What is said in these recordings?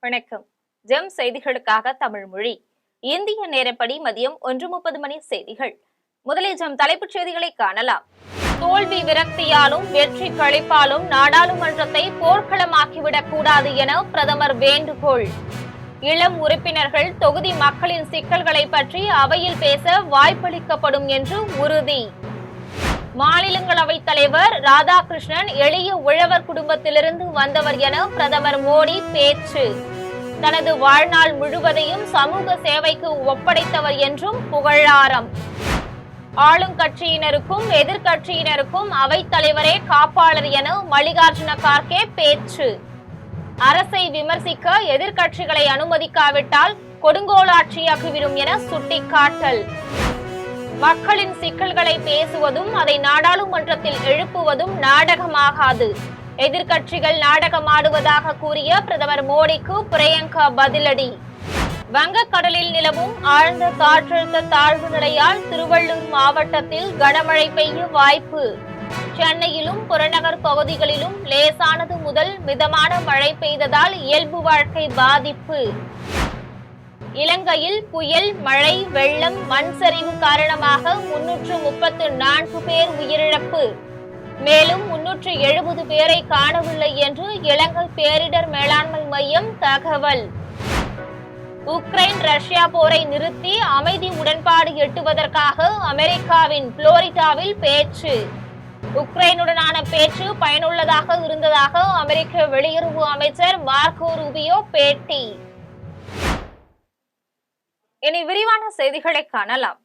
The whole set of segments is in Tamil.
வணக்கம். ஜெம் செய்திகளுக்காக தமிழ் மொழி. இந்திய நேரப்படி மதியம் 1:30 மணி செய்திகள். முதலில் ஜெம் தலைப்புச் செய்திகளை காணலாம். தோல்வி விரக்தியாலும் வெற்றி கழிப்பாலும் நாடாளுமன்றத்தை போர்க்களமாக்கிவிடக் கூடாது என பிரதமர் வேண்டுகோள். இளம் உறுப்பினர்கள் தொகுதி மக்களின் சிக்கல்களை பற்றி அவையில் பேச வாய்ப்பளிக்கப்படும் என்று உறுதி. மாநிலங்களவைத் தலைவர் ராதாகிருஷ்ணன் எளிய உழவர் குடும்பத்திலிருந்து வந்தவர் என பிரதமர் மோடி பேச்சு. தனது வாழ்நாள் முழுவதையும் சமூக சேவைக்கு ஒப்படைத்தவர் என்றும் புகழாரம். ஆளுங்கட்சியினருக்கும் எதிர்கட்சியினருக்கும் அவைத் தலைவரே காப்பாளர் என மல்லிகார்ஜுன கார்கே பேச்சு. அரசை விமர்சிக்க எதிர்கட்சிகளை அனுமதிக்காவிட்டால் கொடுங்கோலாட்சியாகிவிடும் என சுட்டிக்காட்டல். மக்களின் சிக்கல்களை பேசுவதும் அதை நாடாளுமன்றத்தில் எழுப்புவதும் நாடகமாகாது. எதிர்கட்சிகள் நாடகமாடுவதாக கூறிய பிரதமர் மோடிக்கு பிரியங்கா பதிலடி. வங்கக்கடலில் நிலவும் ஆழ்ந்த காற்றழுத்த தாழ்வு நிலையால் திருவள்ளூர் மாவட்டத்தில் கனமழை பெய்ய வாய்ப்பு. சென்னையிலும் புறநகர் பகுதிகளிலும் லேசானது முதல் மிதமான மழை பெய்ததால் இயல்பு வாழ்க்கை பாதிப்பு. இலங்கையில் புயல், மழை, வெள்ளம், மண் சரிவு காரணமாக 334 பேர் உயிரிழப்பு. மேலும் 370 பேரை காணவில்லை என்று இலங்கை பேரிடர் மேலாண்மை மையம் தகவல். உக்ரைன் ரஷ்யா போரை நிறுத்தி அமைதி உடன்பாடு எட்டுவதற்காக அமெரிக்காவின் புளோரிடாவில் பேச்சு. உக்ரைனுடனான பேச்சு பயனுள்ளதாக இருந்ததாக அமெரிக்க வெளியுறவு அமைச்சர் மார்கோ ரூபியோ பேட்டி. இனி விரிவான செய்திகளை காணலாம்.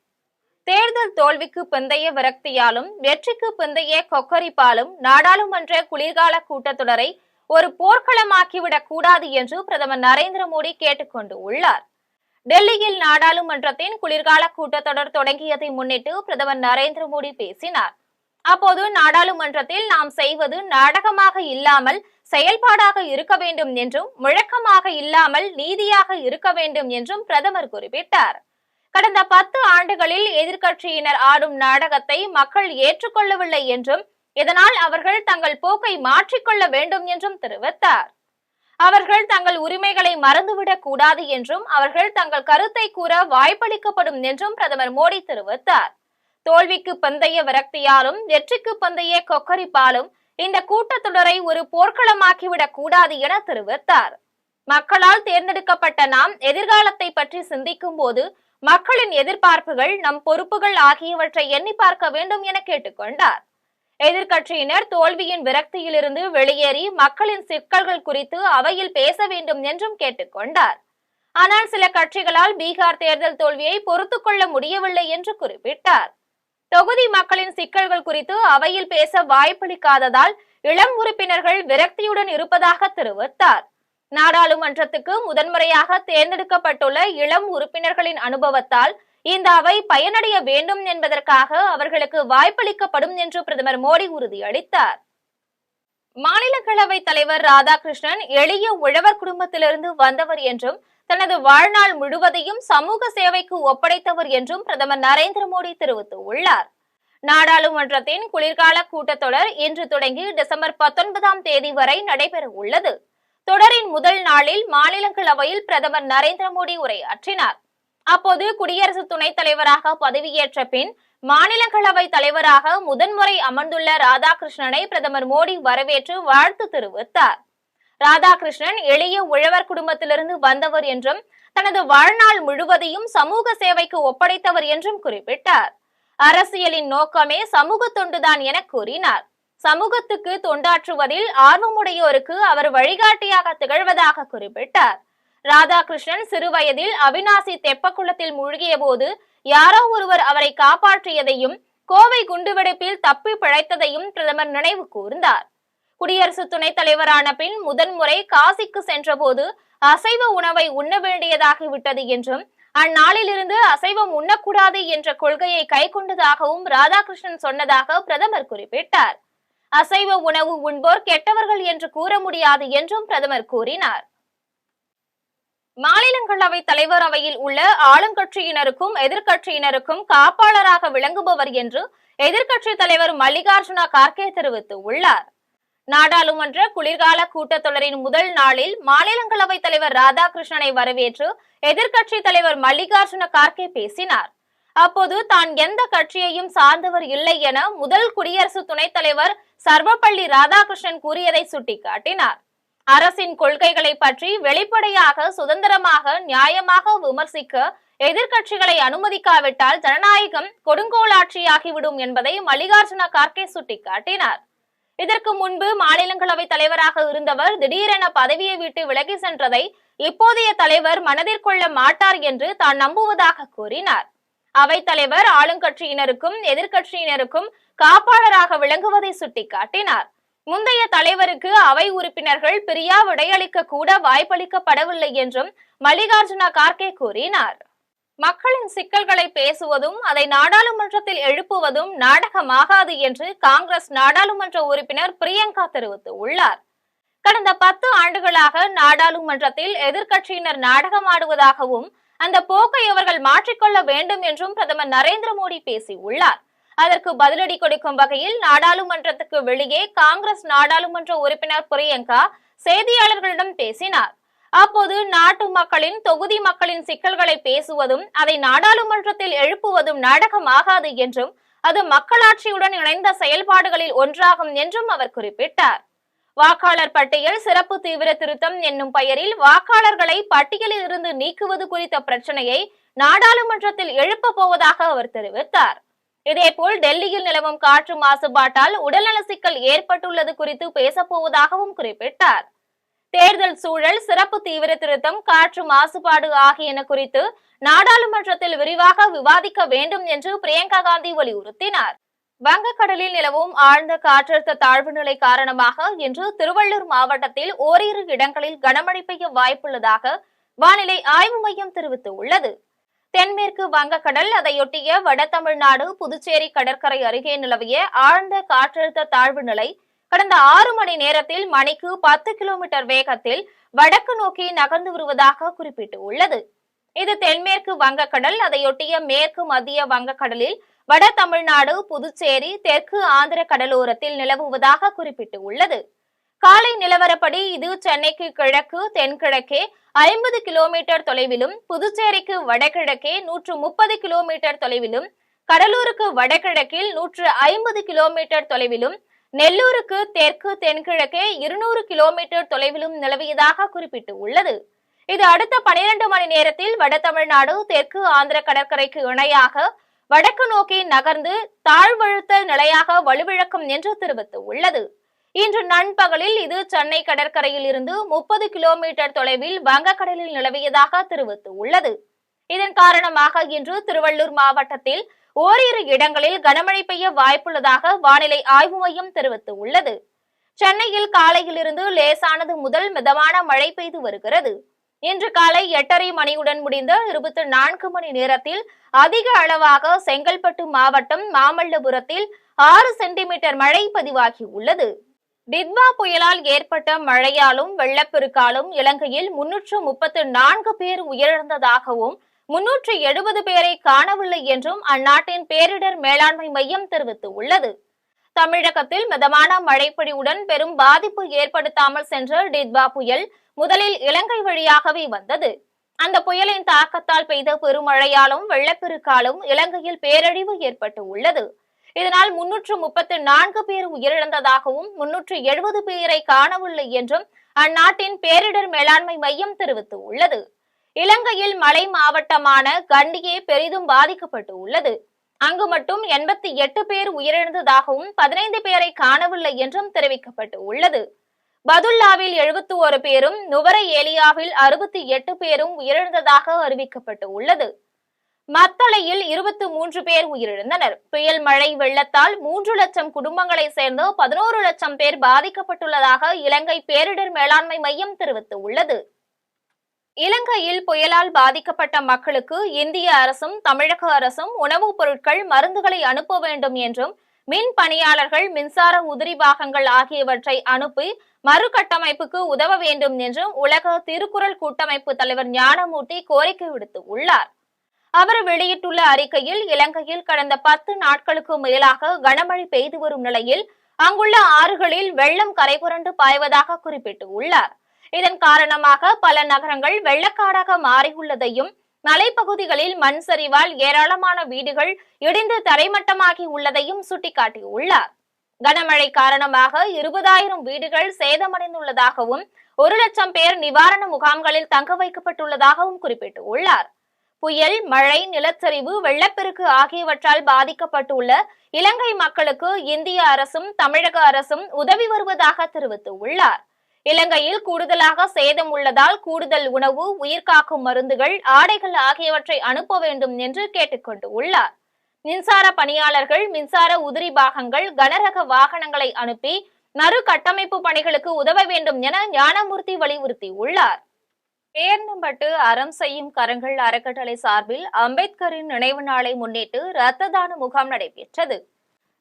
தேர்தல் தோல்விக்கு பிந்தைய விரக்தியாலும் வெற்றிக்கு பிந்தைய கொக்கரிப்பாலும் நாடாளுமன்ற குளிர்கால கூட்டத்தொடரை ஒரு போர்க்களமாக்கிவிடக் கூடாது என்று பிரதமர் நரேந்திர மோடி கேட்டுக் கொண்டு உள்ளார். டெல்லியில் நாடாளுமன்றத்தின் குளிர்கால கூட்டத்தொடர் தொடங்கியதை முன்னிட்டு பிரதமர் நரேந்திர மோடி பேசினார். அப்போது நாடாளுமன்றத்தில் நாம் செய்வது நாடகமாக இல்லாமல் செயல்பாடாக இருக்க வேண்டும் என்றும் முழக்கமாக இல்லாமல் நீதியாக இருக்க வேண்டும் என்றும் பிரதமர் குறிப்பிட்டார். கடந்த 10 ஆண்டுகளில் எதிர்க்கட்சியினர் ஆடும் நாடகத்தை மக்கள் ஏற்றுக்கொள்ளவில்லை என்றும் இதனால் அவர்கள் தங்கள் போக்கை மாற்றிக்கொள்ள வேண்டும் என்றும் தெரிவித்தார். அவர்கள் தங்கள் உரிமைகளை மறந்துவிடக் கூடாது என்றும் அவர்கள் தங்கள் கருத்தை கூற வாய்ப்பளிக்கப்படும் என்றும் பிரதமர் மோடி தெரிவித்தார். தோல்விக்கு பிந்தைய விரக்தியாலும் வெற்றிக்கு பிந்தைய கொக்கரிப்பாலும் இந்த கூட்டத்தொடரை ஒரு போர்க்களமாக்கிவிடக் கூடாது என தெரிவித்தார். மக்களால் தேர்ந்தெடுக்கப்பட்ட நாம் எதிர்காலத்தை பற்றி சிந்திக்கும் போது மக்களின் எதிர்பார்ப்புகள், நம் பொறுப்புகள் ஆகியவற்றை எண்ணி பார்க்க வேண்டும் என கேட்டுக்கொண்டார். எதிர்க்கட்சியினர் தோல்வியின் விரக்தியிலிருந்து வெளியேறி மக்களின் சிக்கல்கள் குறித்து அவையில் பேச வேண்டும் என்றும் கேட்டுக்கொண்டார். ஆனால் சில கட்சிகளால் பீகார் தேர்தல் தோல்வியை பொறுத்துக் கொள்ள முடியவில்லை என்று குறிப்பிட்டார். தொகுதி மக்களின் சிக்கல்கள் குறித்து அவையில் பேச வாய்ப்பளிக்காததால் இளம் உறுப்பினர்கள் விரக்தியுடன் இருப்பதாக தெரிவித்தார். நாடாளுமன்றத்துக்கு முதன்முறையாக தேர்ந்தெடுக்கப்பட்டுள்ள இளம் உறுப்பினர்களின் அனுபவத்தால் இந்த அவை பயனடைய வேண்டும் என்பதற்காக அவர்களுக்கு வாய்ப்பளிக்கப்படும் என்று பிரதமர் மோடி உறுதியளித்தார். மாநிலங்களவை தலைவர் ராதாகிருஷ்ணன் எளிய உழவர் குடும்பத்திலிருந்து வந்தவர் என்றும் தனது வாழ்நாள் முழுவதையும் சமூக சேவைக்கு ஒப்படைத்தவர் என்றும் பிரதமர் நரேந்திர மோடி தெரிவித்துள்ளார். நாடாளுமன்றத்தின் குளிர்கால கூட்டத்தொடர் இன்று தொடங்கி டிசம்பர் 19ஆம் தேதி வரை நடைபெற உள்ளது. தொடரின் முதல் நாளில் மாநிலங்களவையில் பிரதமர் நரேந்திர மோடி உரையாற்றினார். அப்போது குடியரசு துணைத் தலைவராக பதவியேற்ற பின் மாநிலங்களவை தலைவராக முதன்முறை அமர்ந்துள்ள ராதாகிருஷ்ணனை பிரதமர் மோடி வரவேற்று வாழ்த்து தெரிவித்தார். ராதாகிருஷ்ணன் எளிய உழவர் குடும்பத்திலிருந்து வந்தவர் என்றும் தனது வாழ்நாள் முழுவதையும் சமூக சேவைக்கு ஒப்படைத்தவர் என்றும் குறிப்பிட்டார். அரசியலின் நோக்கமே சமூக தொண்டுதான் என கூறினார். சமூகத்துக்கு தொண்டாற்றுவதில் ஆர்வமுடையோருக்கு அவர் வழிகாட்டியாக திகழ்வதாக குறிப்பிட்டார். ராதாகிருஷ்ணன் சிறுவயதில் அவிநாசி தெப்பக்குளத்தில் மூழ்கிய போது யாரோ ஒருவர் அவரை காப்பாற்றியதையும் கோவை குண்டுவெடிப்பில் தப்பி பிழைத்ததையும் பிரதமர் நினைவு கூர்ந்தார். குடியரசு துணைத் தலைவரான பின் முதன்முறை காசிக்கு சென்றபோது அசைவ உணவை உண்ண வேண்டியதாகிவிட்டது என்றும் அந்நாளிலிருந்து அசைவம் உண்ணக்கூடாது என்ற கொள்கையை கைக்கொண்டதாகவும் ராதாகிருஷ்ணன் சொன்னதாக பிரதமர் குறிப்பிட்டார். அசைவ உணவு உண்போர் கெட்டவர்கள் என்று கூற முடியாது என்றும் பிரதமர் கூறினார். மாநிலங்களவை தலைவர் அவையில் உள்ள ஆளுங்கட்சியினருக்கும் எதிர்கட்சியினருக்கும் காப்பாளராக விளங்குபவர் என்று எதிர்கட்சி தலைவர் மல்லிகார்ஜுன கார்கே தெரிவித்துள்ளார். நாடாளுமன்ற குளிர்கால கூட்டத்தொடரின் முதல் நாளில் மாநிலங்களவை தலைவர் ராதாகிருஷ்ணனை வரவேற்று எதிர்க்கட்சி தலைவர் மல்லிகார்ஜுன கார்கே பேசினார். அப்போது தான் எந்த கட்சியையும் சார்ந்தவர் இல்லை என முதல் குடியரசு துணைத் தலைவர் சர்வப்பள்ளி ராதாகிருஷ்ணன் கூறியதை சுட்டிக்காட்டினார். அரசின் கொள்கைகளை பற்றி வெளிப்படையாக, சுதந்திரமாக, நியாயமாக விமர்சிக்க எதிர்க்கட்சிகளை அனுமதிக்காவிட்டால் ஜனநாயகம் கொடுங்கோலாட்சியாகிவிடும் என்பதை மல்லிகார்ஜுன கார்கே சுட்டிக்காட்டினார். இதற்கு முன்பு மாநிலங்களவை தலைவராக இருந்தவர் திடீரென பதவியை விட்டு விலகி சென்றதை இப்போதைய தலைவர் மனதில் கொள்ள மாட்டார் என்று தான் நம்புவதாக கூறினார். அவைத்தலைவர் ஆளுங்கட்சியினருக்கும் எதிர்க்கட்சியினருக்கும் காப்பாளராக விளங்குவதை சுட்டிக்காட்டினார். முந்தைய தலைவருக்கு அவை உறுப்பினர்கள் பிரியா விடையளிக்க கூட வாய்ப்பளிக்கப்படவில்லை என்றும் மல்லிகார்ஜுன கார்கே கூறினார். மக்களின் சிக்கல்களை பேசுவதும் அதை நாடாளுமன்றத்தில் எழுப்புவதும் நாடகமாகாது என்று காங்கிரஸ் நாடாளுமன்ற உறுப்பினர் பிரியங்கா தெரிவித்துள்ளார். கடந்த 10 ஆண்டுகளாக நாடாளுமன்றத்தில் எதிர்க்கட்சியினர் நாடகமாடுவதாகவும் அந்த போக்கை அவர்கள் மாற்றிக்கொள்ள வேண்டும் என்றும் பிரதமர் நரேந்திர மோடி பேசியுள்ளார். அதற்கு பதிலடி கொடுக்கும் வகையில் நாடாளுமன்றத்துக்கு வெளியே காங்கிரஸ் நாடாளுமன்ற உறுப்பினர் பிரியங்கா செய்தியாளர்களிடம் பேசினார். அப்போது நாட்டு மக்களின், தொகுதி மக்களின் சிக்கல்களை பேசுவதும் அதை நாடாளுமன்றத்தில் எழுப்புவதும் நாடகமாகாது என்றும் அது மக்களாட்சியுடன் இணைந்த செயல்பாடுகளில் ஒன்றாகும் என்றும் அவர் குறிப்பிட்டார். வாக்காளர் பட்டியல் சிறப்பு தீவிர திருத்தம் என்னும் பெயரில் வாக்காளர்களை பட்டியலில் இருந்து நீக்குவது குறித்த பிரச்சனையை நாடாளுமன்றத்தில் எழுப்ப போவதாக அவர் தெரிவித்தார். இதேபோல் டெல்லியில் நிலவும் காற்று மாசுபாட்டால் உடல்நல சிக்கல் ஏற்பட்டுள்ளது குறித்து பேசப்போவதாகவும் குறிப்பிட்டார். தேர்தல் சூழல், சிறப்பு தீவிர திருத்தம், காற்று மாசுபாடு ஆகியன குறித்து நாடாளுமன்றத்தில் விரிவாக விவாதிக்க வேண்டும் என்று பிரியங்கா காந்தி வலியுறுத்தினார். வங்கக்கடலில் நிலவும் ஆழ்ந்த காற்றழுத்த தாழ்வு நிலை காரணமாக இன்று திருவள்ளூர் மாவட்டத்தில் ஓரிரு இடங்களில் கனமழை பெய்ய வாய்ப்புள்ளதாக வானிலை ஆய்வு மையம் தெரிவித்துள்ளது. தென்மேற்கு வங்கக்கடல், அதையொட்டிய வட தமிழ்நாடு, புதுச்சேரி கடற்கரை அருகே நிலவிய ஆழ்ந்த காற்றழுத்த தாழ்வு நிலை கடந்த 6 மணி நேரத்தில் மணிக்கு 10 கிலோமீட்டர் வேகத்தில் வடக்கு நோக்கி நகர்ந்து வருவதாக குறிப்பிட்டுள்ளது. இது தென்மேற்கு வங்கக்கடல், அதையொட்டிய மேற்கு மத்திய வங்கக்கடலில் வட தமிழ்நாடு, புதுச்சேரி, தெற்கு ஆந்திர கடலோரத்தில் நிலவுவதாக குறிப்பிட்டுள்ளது. காலை நிலவரப்படி இது சென்னைக்கு கிழக்கு தென்கிழக்கே 50 கிலோமீட்டர் தொலைவிலும், புதுச்சேரிக்கு வடகிழக்கே 130 கிலோமீட்டர் தொலைவிலும், கடலூருக்கு வடகிழக்கில் 150 கிலோமீட்டர் தொலைவிலும், நெல்லூருக்கு தெற்கு தென்கிழக்கே 200 கிலோமீட்டர் தொலைவிலும் நிலவியதாக குறிப்பிட்டுள்ளது. இது அடுத்த 12 மணி நேரத்தில் வட தமிழ்நாடு, தெற்கு ஆந்திர கடற்கரைக்கு இணையாக வடக்கு நோக்கி நகர்ந்து தாழ்வழுத்த நிலையாக வலுவிழக்கும் என்று தெரிவித்துள்ளது. இன்று நண்பகலில் இது சென்னை கடற்கரையில் இருந்து 30 கிலோமீட்டர் தொலைவில் வங்கக்கடலில் நிலவியதாக தெரிவித்துள்ளது. இதன் காரணமாக இன்று திருவள்ளூர் மாவட்டத்தில் ஓரிரு இடங்களில் கனமழை பெய்ய வாய்ப்புள்ளதாக வானிலை ஆய்வு மையம் தெரிவித்துள்ளது. சென்னையில் காலையிலிருந்து லேசானது முதல் மிதமான மழை பெய்து வருகிறது. இன்று காலை 8:30 மணியுடன் முடிந்த 24 மணி நேரத்தில் அதிக அளவாக செங்கல்பட்டு மாவட்டம் மாமல்லபுரத்தில் 6 சென்டிமீட்டர் மழை பதிவாகியுள்ளது. டிட்வா புயலால் ஏற்பட்ட மழையாலும் வெள்ளப்பெருக்காலும் இலங்கையில் 334 பேர் உயிரிழந்ததாகவும் 370 பேரை காணவில்லை என்றும் அந்நாட்டின் பேரிடர் மேலாண்மை மையம் தெரிவித்துள்ளது. தமிழகத்தில் மிதமான மழைப்பொழிவுடன் பெரும் பாதிப்பு ஏற்படுத்தாமல் சென்ற டிட்வா புயல் முதலில் இலங்கை வழியாகவே வந்தது. அந்த புயலின் தாக்கத்தால் பெய்த பெருமழையாலும் வெள்ளப்பெருக்காலும் இலங்கையில் பேரழிவு ஏற்பட்டு உள்ளது. இதனால் 334 பேர் உயிரிழந்ததாகவும் 370 பேரை காணவில்லை என்றும் அந்நாட்டின் பேரிடர் மேலாண்மை மையம் தெரிவித்துள்ளது. இலங்கையில் மலை மாவட்டமான கண்டியே பெரிதும் பாதிக்கப்பட்டு உள்ளது. அங்கு மட்டும் 88 பேர் உயிரிழந்ததாகவும் 15 பேரை காணவில்லை என்றும் தெரிவிக்கப்பட்டு உள்ளது. பதுல்லாவில் 71 பேரும், நுவரை ஏலியாவில் 68 பேரும் உயிரிழந்ததாக அறிவிக்கப்பட்டு உள்ளது. மத்தளையில் 23 பேர் உயிரிழந்தனர். புயல் மழை வெள்ளத்தால் 3 லட்சம் குடும்பங்களை சேர்ந்து 11 லட்சம் பேர் பாதிக்கப்பட்டுள்ளதாக இலங்கை பேரிடர் மேலாண்மை மையம் தெரிவித்துள்ளது. இலங்கையில் புயலால் பாதிக்கப்பட்ட மக்களுக்கு இந்திய அரசும் தமிழக அரசும் உணவுப் பொருட்கள், மருந்துகளை அனுப்ப வேண்டும் என்றும், மின் பணியாளர்கள், மின்சார உதிரி பாகங்கள் ஆகியவற்றை அனுப்பி மறுகட்டமைப்புக்கு உதவ வேண்டும் என்றும் உலக திருக்குறள் கூட்டமைப்பு தலைவர் ஞானமூர்த்தி கோரிக்கை விடுத்துள்ளார். அவர் வெளியிட்டுள்ள அறிக்கையில், இலங்கையில் கடந்த 10 நாட்களுக்கு மேலாக கனமழை பெய்து வரும் நிலையில் அங்குள்ள ஆறுகளில் வெள்ளம் கரைபுரண்டு பாய்வதாக குறிப்பிட்டுள்ளார். இதன் காரணமாக பல நகரங்கள் வெள்ளக்காடாக மாறியுள்ளதையும், மலைப்பகுதிகளில் மண் சரிவால் ஏராளமான வீடுகள் இடிந்து தரைமட்டமாகி உள்ளதையும் சுட்டிக்காட்டியுள்ளார். கனமழை காரணமாக 20,000 வீடுகள் சேதமடைந்துள்ளதாகவும் 1,00,000 பேர் நிவாரண முகாம்களில் தங்க வைக்கப்பட்டுள்ளதாகவும் குறிப்பிட்டுள்ளார். புயல், மழை, நிலச்சரிவு, வெள்ளப்பெருக்கு ஆகியவற்றால் பாதிக்கப்பட்டுள்ள இலங்கை மக்களுக்கு இந்திய அரசும் தமிழக அரசும் உதவி வருவதாக தெரிவித்துள்ளார். இலங்கையில் கூடுதலாக சேதம் உள்ளதால் கூடுதல் உணவு, உயிர்காக்கும் மருந்துகள், ஆடைகள் ஆகியவற்றை அனுப்ப வேண்டும் என்று கேட்டுக்கொண்டுள்ளார். மின்சார பணியாளர்கள், மின்சார உதிரி பாகங்கள், கனரக வாகனங்களை அனுப்பி மறு கட்டமைப்பு பணிகளுக்கு உதவ வேண்டும் என ஞானமூர்த்தி வலியுறுத்தியுள்ளார். பேர்ணம்பட்டு அறம் செய்யும் கரங்கள் அறக்கட்டளை சார்பில் அம்பேத்கரின் நினைவு நாளை முன்னிட்டு இரத்த தான முகாம் நடைபெற்றது.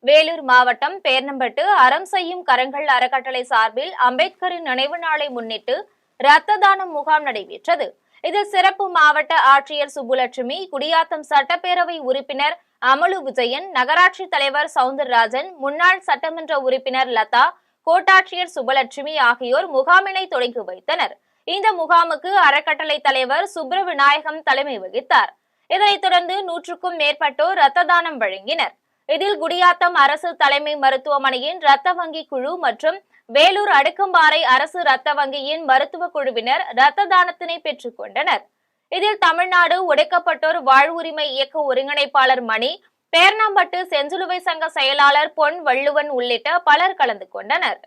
வேலூர் மாவட்டம் பேர்ணம்பட்டு அறம் செய்யும் கரங்கள் அறக்கட்டளை சார்பில் அம்பேத்கரின் நினைவு நாளை முன்னிட்டு இரத்த தான முகாம் நடைபெற்றது. இதில் சிறப்பு மாவட்ட ஆட்சியர் சுப்புலட்சுமி, குடியாத்தம் சட்டப்பேரவை உறுப்பினர் அமலு விஜயன், நகராட்சி தலைவர் சவுந்தரராஜன், முன்னாள் சட்டமன்ற உறுப்பினர் லதா, கோட்டாட்சியர் சுப்புலட்சுமி ஆகியோர் முகாமினை தொடங்கி வைத்தனர். இந்த முகாமுக்கு அறக்கட்டளை தலைவர் சுப்ரவிநாயகம் தலைமை வகித்தார். இதனைத் தொடர்ந்து 100க்கும் மேற்பட்டோர் இரத்த தானம் வழங்கினர். இதில் குடியாத்தம் அரசு தலைமை மருத்துவமனையின் இரத்த வங்கி குழு மற்றும் வேலூர் அடுக்கம்பாறை அரசு இரத்த வங்கியின் மருத்துவ குழுவினர் இரத்த தானத்தினை பெற்றுக் கொண்டனர். இதில் தமிழ்நாடு ஒடுக்கப்பட்டோர் வாழ்வுரிமை இயக்க ஒருங்கிணைப்பாளர் மணி, பேர்ணம்பட்டு செஞ்சிலுவை சங்க செயலாளர் பொன் வள்ளுவன் உள்ளிட்ட பலர் கலந்து கொண்டனர்.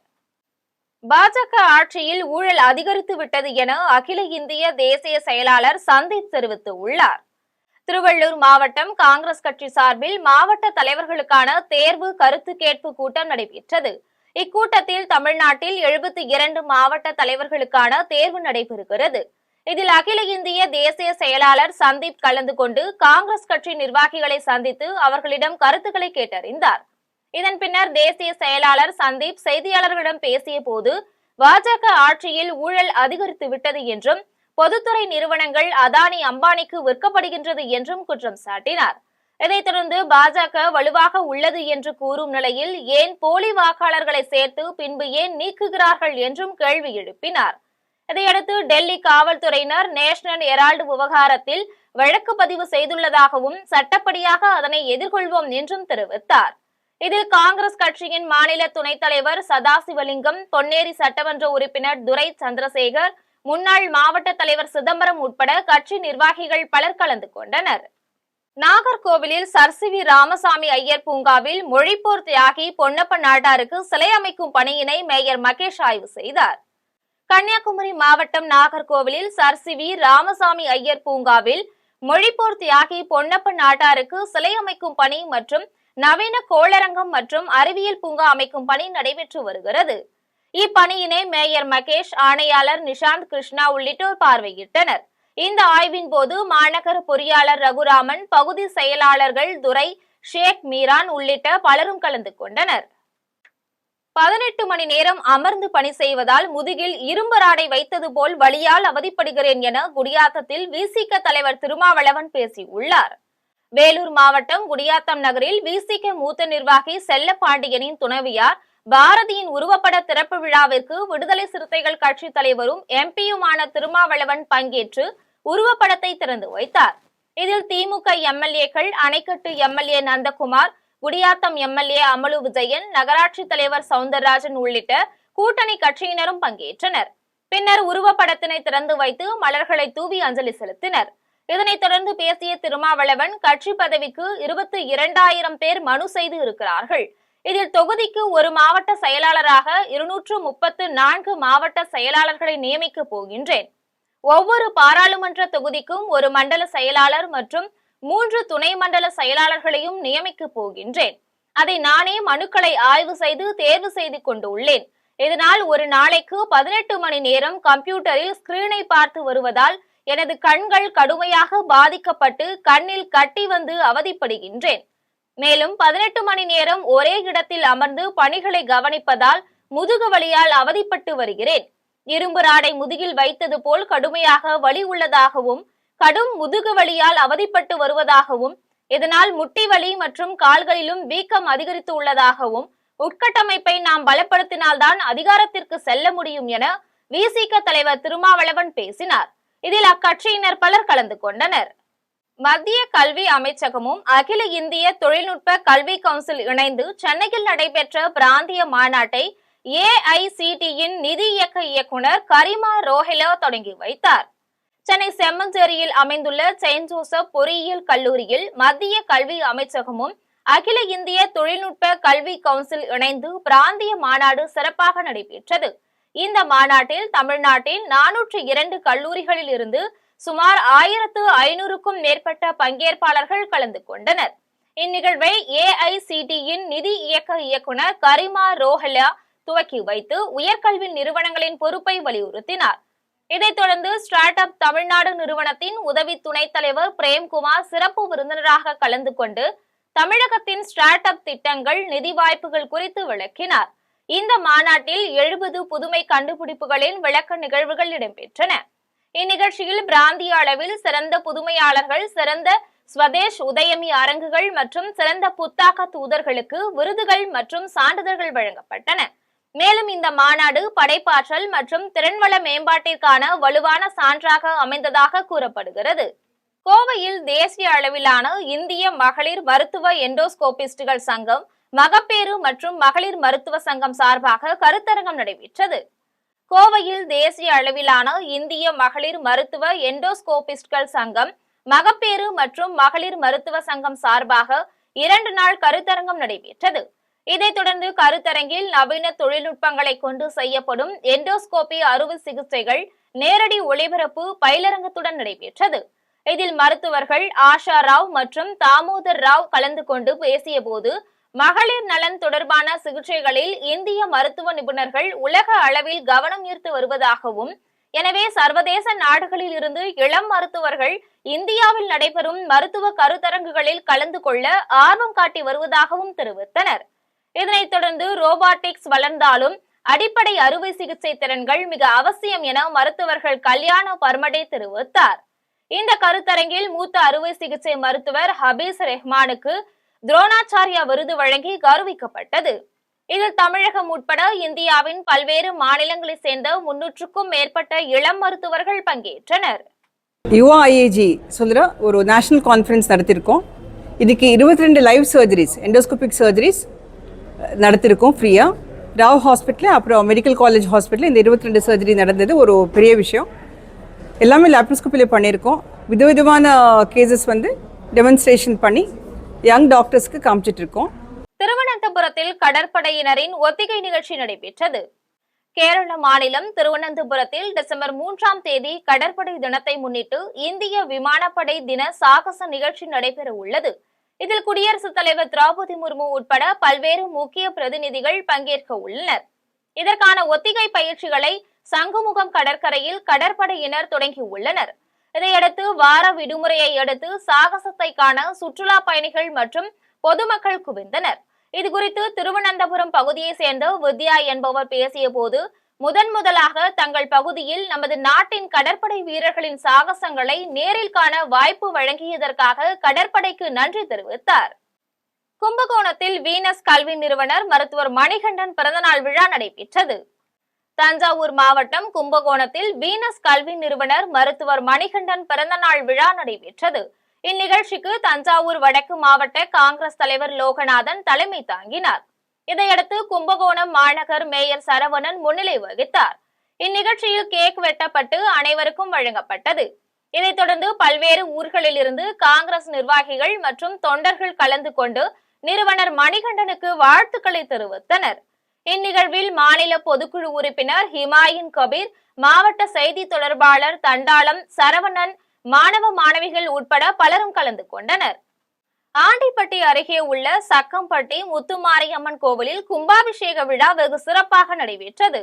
பாஜக ஆட்சியில் ஊழல் அதிகரித்து விட்டது என அகில இந்திய தேசிய செயலாளர் சந்தீப் தெரிவித்துள்ளார். திருவள்ளூர் மாவட்டம் காங்கிரஸ் கட்சி சார்பில் மாவட்ட தலைவர்களுக்கான தேர்வு கருத்து கேட்பு கூட்டம் நடைபெற்றது. இக்கூட்டத்தில் தமிழ்நாட்டில் 72 மாவட்ட தலைவர்களுக்கான தேர்வு நடைபெறுகிறது. இதில் அகில இந்திய தேசிய செயலாளர் சந்தீப் கலந்து கொண்டு காங்கிரஸ் கட்சி நிர்வாகிகளை சந்தித்து அவர்களிடம் கருத்துக்களை கேட்டறிந்தார். இதன் பின்னர் தேசிய செயலாளர் சந்தீப் செய்தியாளர்களிடம் பேசிய போது பாஜக ஆட்சியில் ஊழல் அதிகரித்து விட்டது என்றும், பொதுத்துறை நிறுவனங்கள் அதானி அம்பானிக்கு விற்கப்படுகின்றது என்றும் குற்றம் சாட்டினார். இதைத் தொடர்ந்து பாஜக வலுவாக உள்ளது என்று கூறும் நிலையில் ஏன் போலி வாக்காளர்களை சேர்த்து பின்பு ஏன் நீக்குகிறார்கள் என்றும் கேள்வி எழுப்பினார். இதையடுத்து டெல்லி காவல்துறையினர் நேஷனல் ஹெரால்டு விவகாரத்தில் வழக்கு பதிவு செய்துள்ளதாகவும், சட்டப்படியாக அதனை எதிர்கொள்வோம் என்றும் தெரிவித்தார். இதில் காங்கிரஸ் கட்சியின் மாநில துணைத் தலைவர் சதாசிவலிங்கம், பொன்னேரி சட்டமன்ற உறுப்பினர் துரை சந்திரசேகர், முன்னாள் மாவட்ட தலைவர் சிதம்பரம் உட்பட கட்சி நிர்வாகிகள் பலர் கலந்து கொண்டனர். நாகர்கோவிலில் சர்சிவி ராமசாமி ஐயர் பூங்காவில் மொழிப்போர் தியாகி பொன்னப்ப நாட்டாருக்கு சிலை அமைக்கும் பணியினை மேயர் மகேஷ் ஆய்வு செய்தார். கன்னியாகுமரி மாவட்டம் நாகர்கோவிலில் சர்சிவி ராமசாமி ஐயர் பூங்காவில் மொழிப்போர் தியாகி பொன்னப்ப நாட்டாருக்கு சிலை அமைக்கும் பணி மற்றும் நவீன கோளரங்கம் மற்றும் அறிவியல் பூங்கா அமைக்கும் பணி நடைபெற்று வருகிறது. இப்பணியினை மேயர் மகேஷ், ஆணையாளர் நிஷாந்த் கிருஷ்ணா உள்ளிட்டோர் பார்வையிட்டனர். இந்த ஆய்வின் போது மாநகர பொறியாளர் ரகுராமன், பகுதி செயலாளர்கள் துரை, ஷேக் மீரான் உள்ளிட்ட பலரும் கலந்து கொண்டனர். 18 மணி நேரம் அமர்ந்து பணி செய்வதால் முதுகில் இரும்பு ராடை வைத்தது போல் வலியால் அவதிப்படுகிறேன் என குடியாத்தத்தில் விசிக தலைவர் திருமாவளவன் பேசியுள்ளார். வேலூர் மாவட்டம் குடியாத்தம் நகரில் விசிக மூத்த நிர்வாகி செல்லப்பாண்டியனின் துணைவியார் பாரதியின் உருவப்பட திறப்பு விழாவிற்கு விடுதலை சிறுத்தைகள் கட்சி தலைவரும் எம்பியுமான திருமாவளவன் பங்கேற்று உருவப்படத்தை திறந்து வைத்தார். இதில் திமுக எம்எல்ஏக்கள், அணைக்கட்டு எம்எல்ஏ நந்தகுமார், குடியாத்தம் எம்எல்ஏ அமலு விஜயன், நகராட்சி தலைவர் சவுந்தரராஜன் உள்ளிட்ட கூட்டணி கட்சியினரும் பங்கேற்றனர். பின்னர் உருவப்படத்தினை திறந்து வைத்து மலர்களை தூவி அஞ்சலி செலுத்தினர். இதனைத் தொடர்ந்து பேசிய திருமாவளவன், கட்சி பதவிக்கு 22,000 பேர் மனு செய்து இருக்கிறார்கள். இதில் தொகுதிக்கு ஒரு மாவட்ட செயலாளராக 234 மாவட்ட செயலாளர்களை நியமிக்க போகின்றேன். ஒவ்வொரு பாராளுமன்ற தொகுதிக்கும் ஒரு மண்டல செயலாளர் மற்றும் 3 துணை மண்டல செயலாளர்களையும் நியமிக்க போகின்றேன். அதை நானே மனுக்களை ஆய்வு செய்து தேர்வு செய்து கொண்டுள்ளேன். இதனால் ஒரு நாளைக்கு 18 மணி நேரம் கம்ப்யூட்டரில் ஸ்கிரீனை பார்த்து வருவதால் எனது கண்கள் கடுமையாக பாதிக்கப்பட்டு கண்ணில் கட்டி வந்து அவதிப்படுகின்றேன். மேலும் 18 மணி நேரம் ஒரே இடத்தில் அமர்ந்து பணிகளை கவனிப்பதால் முதுகு வலியால் அவதிப்பட்டு வருகிறேன். இரும்பு ராடை முதுகில் வைத்தது போல் கடுமையாக வலி உள்ளதாகவும், கடும் முதுகு வலியால் அவதிப்பட்டு வருவதாகவும், இதனால் முட்டி வலி மற்றும் கால்களிலும் வீக்கம் அதிகரித்து உள்ளதாகவும், உட்கட்டமைப்பை நாம் பலப்படுத்தினால்தான் அதிகாரத்திற்கு செல்ல முடியும் என விசிக தலைவர் திருமாவளவன் பேசினார். இதில் அக்கட்சியினர் பலர் கலந்து கொண்டனர். மத்திய கல்வி அமைச்சகமும் அகில இந்திய தொழில்நுட்ப கல்வி கவுன்சில் இணைந்து சென்னையில் நடைபெற்ற பிராந்திய மாநாட்டை ஏஐசிடியின் நிதி இயக்க இயக்குனர் கரிமா ரோஹெலா தொடங்கி வைத்தார். சென்னை செம்மஞ்சேரியில் அமைந்துள்ள செயின்ட் ஜோசப் பொறியியல் கல்லூரியில் மத்திய கல்வி அமைச்சகமும் அகில இந்திய தொழில்நுட்ப கல்வி கவுன்சில் இணைந்து பிராந்திய மாநாடு சிறப்பாக நடைபெற்றது. இந்த மாநாட்டில் தமிழ்நாட்டில் 402 கல்லூரிகளில் இருந்து சுமார் 1500க்கும் மேற்பட்ட பங்கேற்பாளர்கள் கலந்து கொண்டனர். இந்நிகழ்வை ஏஐசிடியின் நிதி இயக்க இயக்குனர் கரிமா ரோஹெலா துவக்கி வைத்து உயர்கல்வி நிறுவனங்களின் பொறுப்பை வலியுறுத்தினார். இதைத் தொடர்ந்து ஸ்டார்ட் அப் தமிழ்நாடு நிறுவனத்தின் உதவி துணைத் தலைவர் பிரேம்குமார் சிறப்பு விருந்தினராக கலந்து கொண்டு தமிழகத்தின் ஸ்டார்ட் அப் திட்டங்கள், நிதி வாய்ப்புகள் குறித்து விளக்கினார். இந்த மாநாட்டில் 70 புதுமை கண்டுபிடிப்புகளின் விளக்க நிகழ்வுகள் இடம்பெற்றன. இந்நிகழ்ச்சியில் பிராந்திய அளவில் சிறந்த புதுமையாளர்கள், சிறந்த ஸ்வதேஷ் உதயமி அரங்குகள் மற்றும் சிறந்த புத்தாக்க தூதர்களுக்கு விருதுகள் மற்றும் சான்றிதழ்கள் வழங்கப்பட்டன. மேலும் இந்த மாநாடு படைப்பாற்றல் மற்றும் திறன்வள மேம்பாட்டிற்கான வலுவான சான்றாக அமைந்ததாக கூறப்படுகிறது. கோவையில் தேசிய அளவிலான இந்திய மகளிர் மருத்துவ எண்டோஸ்கோபிஸ்டுகள் சங்கம், மகப்பேறு மற்றும் மகளிர் மருத்துவ சங்கம் சார்பாக கருத்தரங்கம் நடைபெற்றது. கோவையில் தேசிய அளவிலான இந்திய மகளிர் மருத்துவ எண்டோஸ்கோபிஸ்டுகள் சங்கம், மகப்பேறு மற்றும் மகளிர் மருத்துவ சங்கம் சார்பாக 2 நாள் கருத்தரங்கம் நடைபெற்றது. இதைத் தொடர்ந்து கருத்தரங்கில் நவீன தொழில்நுட்பங்களை கொண்டு செய்யப்படும் எண்டோஸ்கோபி அறுவை சிகிச்சைகள் நேரடி ஒளிபரப்பு பயிலரங்கத்துடன் நடைபெற்றது. இதில் மருத்துவர்கள் ஆஷா ராவ் மற்றும் தாமோதர் ராவ் கலந்து கொண்டு பேசிய போது, மகளிர் நலன் தொடர்பான சிகிச்சைகளில் இந்திய மருத்துவ நிபுணர்கள் உலக அளவில் கவனம் ஈர்த்து வருவதாகவும், எனவே சர்வதேச நாடுகளில் இருந்து இளம் மருத்துவர்கள் இந்தியாவில் நடைபெறும் மருத்துவ கருத்தரங்குகளில் கலந்து கொள்ள ஆர்வம் காட்டி வருவதாகவும் தெரிவித்தனர். இதனைத் தொடர்ந்து ரோபாட்டிக்ஸ் வளர்ந்தாலும் அடிப்படை அறுவை சிகிச்சை திறன்கள் மிக அவசியம் என மருத்துவர்கள் கல்யாண பர்மடே தெரிவித்தார். இந்த கருத்தரங்கில் மூத்த அறுவை சிகிச்சை மருத்துவர் ஹபீஸ் ரெஹ்மானுக்கு துரோணாச்சாரியா விருது வழங்கி கௌரவிக்கப்பட்டது. இதில் தமிழகம் உட்பட இந்தியாவின் பல்வேறு மாநிலங்களை சேர்ந்த 300க்கும் மேற்பட்ட இளம் மருத்துவர்கள் பங்கேற்றனர். யுவா ஐஏஜி சொல்ற ஒரு நேஷனல் கான்ஃபரன்ஸ் நடத்திருக்கோம். இதுக்கு 22 லைவ் சர்ஜரிஸ், எண்டோஸ்கோபிக் சர்ஜரிஸ் நடத்திருக்கோம் ஃப்ரீயாக. ராவ் ஹாஸ்பிட்டல் அப்புறம் மெடிக்கல் காலேஜ் ஹாஸ்பிட்டல் இந்த 22 சர்ஜரி நடந்தது ஒரு பெரிய விஷயம். எல்லாமே லேப்ரோஸ்கோப்பியில் பண்ணியிருக்கோம். விதவிதமான கேசஸ் டெமான்ஸ்ட்ரேஷன் பண்ணி யங் டாக்டர்ஸ்க்கு காமிச்சிட்டு இருக்கோம். திருவனந்தபுரத்தில் கடற்படையினரின் ஒத்திகை நிகழ்ச்சி நடைபெற்றது. கேரள மாநிலம் திருவனந்தபுரத்தில் டிசம்பர் 3ஆம் தேதி கடற்படை தினத்தை முன்னிட்டு இந்திய விமானப்படை தின சாகச நிகழ்ச்சி நடைபெற உள்ளது. இதில் குடியரசுத் தலைவர் திரௌபதி முர்மு உட்பட பல்வேறு முக்கிய பிரதிநிதிகள் பங்கேற்க உள்ளனர். இதற்கான ஒத்திகை பயிற்சிகளை சங்குமுகம் கடற்கரையில் கடற்படையினர் தொடங்கி உள்ளனர். இதையடுத்து வார விடுமுறையை அடுத்து சாகசத்தை காண சுற்றுலா பயணிகள் மற்றும் பொதுமக்கள் குவிந்தனர். இதுகுறித்து திருவனந்தபுரம் பகுதியை சேர்ந்த வித்யா என்பவர் பேசிய போது, முதலாக தங்கள் பகுதியில் நமது நாட்டின் கடற்படை வீரர்களின் சாகசங்களை நேரில் காண வாய்ப்பு வழங்கியதற்காக கடற்படைக்கு நன்றி தெரிவித்தார். கும்பகோணத்தில் வீனஸ் கல்வி நிறுவனர் மருத்துவர் மணிகண்டன் பிறந்தநாள் விழா நடைபெற்றது. தஞ்சாவூர் மாவட்டம் கும்பகோணத்தில் வீனஸ் கல்வி நிறுவனர் மருத்துவர் மணிகண்டன் பிறந்தநாள் விழா நடைபெற்றது. இந்நிகழ்ச்சிக்கு தஞ்சாவூர் வடக்கு மாவட்ட காங்கிரஸ் தலைவர் லோகநாதன் தலைமை தாங்கினார். இதையடுத்து கும்பகோணம் மாநகர் மேயர் சரவணன் முன்னிலை வகித்தார். இந்நிகழ்ச்சியில் கேக் வெட்டப்பட்டு அனைவருக்கும் வழங்கப்பட்டது. இதைத் தொடர்ந்து பல்வேறு ஊர்களில் இருந்து காங்கிரஸ் நிர்வாகிகள் மற்றும் தொண்டர்கள் கலந்து கொண்டு நிறுவனர் மணிகண்டனுக்கு வாழ்த்துக்களை தெரிவித்தனர். இந்நிகழ்வில் மாநில பொதுக்குழு உறுப்பினர் ஹிமாயின் கபீர், மாவட்ட செய்தி தொடர்பாளர் தண்டாளம் சரவணன், மாணவ மாணவிகள் உட்பட பலரும் கலந்து கொண்டனர். ஆண்டிப்பட்டி அருகே உள்ள சக்கம்பட்டி முத்துமாரியம்மன் கோவிலில் கும்பாபிஷேக விழா வெகு சிறப்பாக நடைபெற்றது.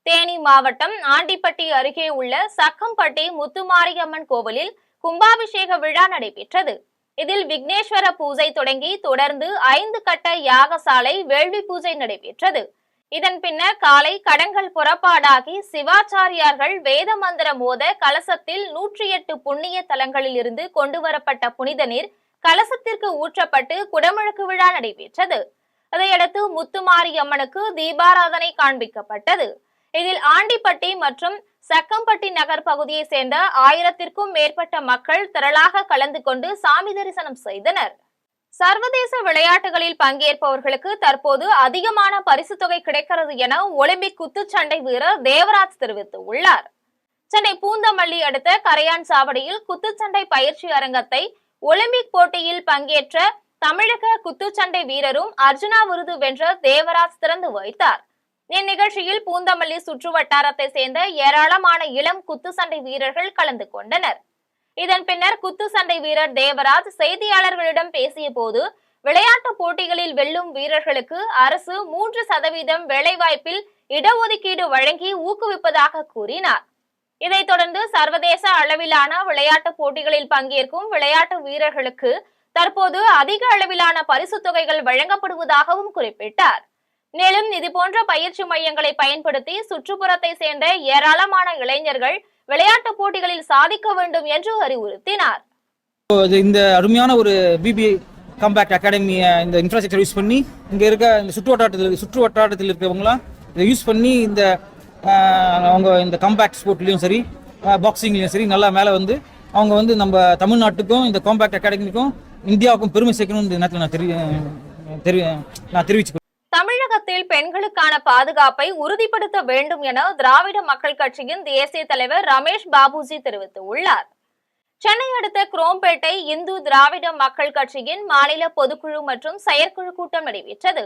தேனி மாவட்டம் ஆண்டிப்பட்டி அருகே உள்ள சக்கம்பட்டி முத்துமாரியம்மன் கோவிலில் கும்பாபிஷேக விழா நடைபெற்றது. இதில் விக்னேஸ்வர பூஜை தொடங்கி தொடர்ந்து 5 கட்ட யாகசாலை வேள்வி பூஜை நடைபெற்றது. இதன் பின்னர் காலை கடங்கள் புறப்பாடாகி சிவாச்சாரியார்கள் வேத மந்திரம் மோத கலசத்தில் 108 புண்ணிய தலங்களில் இருந்து கொண்டு வரப்பட்ட புனித நீர் கலசத்திற்கு ஊற்றப்பட்டு குடமுழுக்கு விழா நடைபெற்றது. இதையடுத்து முத்துமாரியம்மனுக்கு தீபாராதனை காண்பிக்கப்பட்டது. இதில் ஆண்டிப்பட்டி மற்றும் சக்கம்பட்டி நகர் பகுதியை சேர்ந்த 1000க்கும் மேற்பட்ட மக்கள் திரளாக கலந்து கொண்டு சாமி தரிசனம் செய்தனர். சர்வதேச விளையாட்டுகளில் பங்கேற்பவர்களுக்கு தற்போது அதிகமான பரிசு தொகை கிடைக்கிறது என ஒலிம்பிக் குத்துச்சண்டை வீரர் தேவராஜ் தெரிவித்துள்ளார். சென்னை பூந்தமல்லி அடுத்த கரையான் சாவடியில் குத்துச்சண்டை பயிற்சி அரங்கத்தை ஒலிம்பிக் போட்டியில் பங்கேற்ற தமிழக குத்துச்சண்டை வீரரும் அர்ஜுனா விருது வென்ற தேவராஜ் திறந்து வைத்தார். இந்நிகழ்ச்சியில் பூந்தமல்லி சுற்று வட்டாரத்தை சேர்ந்த ஏராளமான இளம் குத்துச்சண்டை வீரர்கள் கலந்து கொண்டனர். இதன் பின்னர் குத்துச்சண்டை வீரர் தேவராஜ் செய்தியாளர்களிடம் பேசிய போது, விளையாட்டு போட்டிகளில் வெல்லும் வீரர்களுக்கு அரசு 3% வேலைவாய்ப்பில் இடஒதுக்கீடு வழங்கி ஊக்குவிப்பதாக கூறினார். இதைத் தொடர்ந்து சர்வதேச அளவிலான விளையாட்டு போட்டிகளில் பங்கேற்கும் விளையாட்டு வீரர்களுக்கு தற்போது அதிக அளவிலான பரிசு தொகைகள் வழங்கப்படுவதாகவும் குறிப்பிட்டார். மேலும் இதுபோன்ற பயிற்சி மையங்களை பயன்படுத்தி சுற்றுப்புறத்தை சேர்ந்த ஏராளமான இளைஞர்கள் விளையாட்டு போட்டிகளில் சாதிக்க வேண்டும் என்று அறிவுறுத்தினார். இந்த அருமையான ஒரு பிபிஐ காம்பேக்ட் அகாடமி இந்த இன்ஃப்ராஸ்ட்ரக்சர் யூஸ் பண்ணி இங்கே இருக்க இந்த சுற்று வட்டாரத்தில் இருக்கிறவங்களாம் இதை யூஸ் பண்ணி இந்த அவங்க இந்த காம்பேக்ட் ஸ்போர்ட்லேயும் சரி பாக்ஸிங்லேயும் சரி நல்லா மேலே வந்து அவங்க வந்து நம்ம தமிழ்நாட்டுக்கும் இந்த காம்பேக்ட் அகாடமிக்கும் இந்தியாவுக்கும் பெருமை சேர்க்கணும்னு இந்த நேரத்தில் நான் தெரிவிச்சுக்கிறேன். தமிழகத்தில் பெண்களுக்கான பாதுகாப்பை உறுதிப்படுத்த வேண்டும் என திராவிட மக்கள் கட்சியின் தேசிய தலைவர் ரமேஷ் பாபுஜி தெரிவித்துள்ளார். சென்னை அடுத்த குரோம்பேட்டை இந்து திராவிட மக்கள் கட்சியின் மாநில பொதுக்குழு மற்றும் செயற்குழு கூட்டம் நடைபெற்றது.